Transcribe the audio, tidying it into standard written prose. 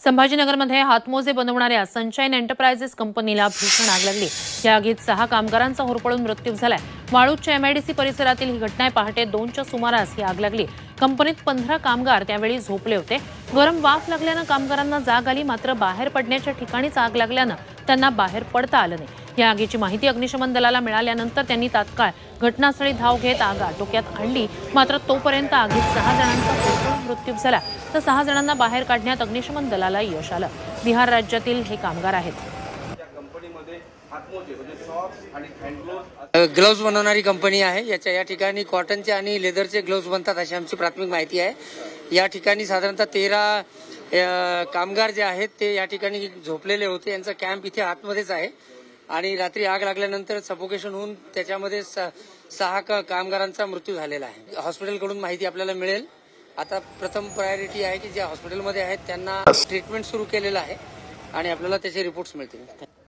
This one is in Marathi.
संभाजीनगरमध्ये हातमोजे बनवणाऱ्या सनशाईन एंटरप्राइजेस कंपनीला भीषण आग लागली। या आगीत 6 कामगारांचा होरपळून मृत्यू झालाय। वाळूजच्या एमआयडीसी परिसरातील ही घटना आहे। पहाटे 2च्या सुमारास ही आग लागली। कंपनीत 15 कामगार त्यावेळी झोपले होते। गरम वाफ लागल्यानं कामगारांना जाग आली, मात्र बाहेर पडण्याच्या ठिकाणीच आग लागल्यानं त्यांना बाहेर पडता आलं नाही। या आगीची माहिती अग्निशमन दलाला मिळाल्यानंतर त्यांनी तात्काळ घटनास्थळी धाव घेत आग आटोक्यात आणली, मात्र तोपर्यंत आगीत 6 जणांचा होरपळून मृत्यू झाला, तर 6 जणांना बाहेर काढण्यात अग्निशमन दलाला यश आलं। बिहार राज्यातील हे कामगार आहेत। ग्लोव्स बनवणारी कंपनी आहे। या ठिकाणी कॉटनचे आणि लेदरचे ग्लोव्स बनतात अशी आमची प्राथमिक माहिती आहे। या ठिकाणी साधारणतः 13 कामगार जे आहेत ते या ठिकाणी झोपलेले होते। यांचा कॅम्प इथे आतमध्येच आहे आणि रात्री आग लागल्यानंतर सफोकेशन होऊन त्याच्यामध्ये 6 कामगारांचा मृत्यू झालेला आहे। हॉस्पिटलकडून माहिती आपल्याला मिळेल। आता प्रथम प्रायोरिटी आहे की जे हॉस्पिटलमध्ये आहेत त्यांना ट्रीटमेंट सुरू केलेलं आहे आणि आपल्याला त्याचे रिपोर्ट्स मिळतील।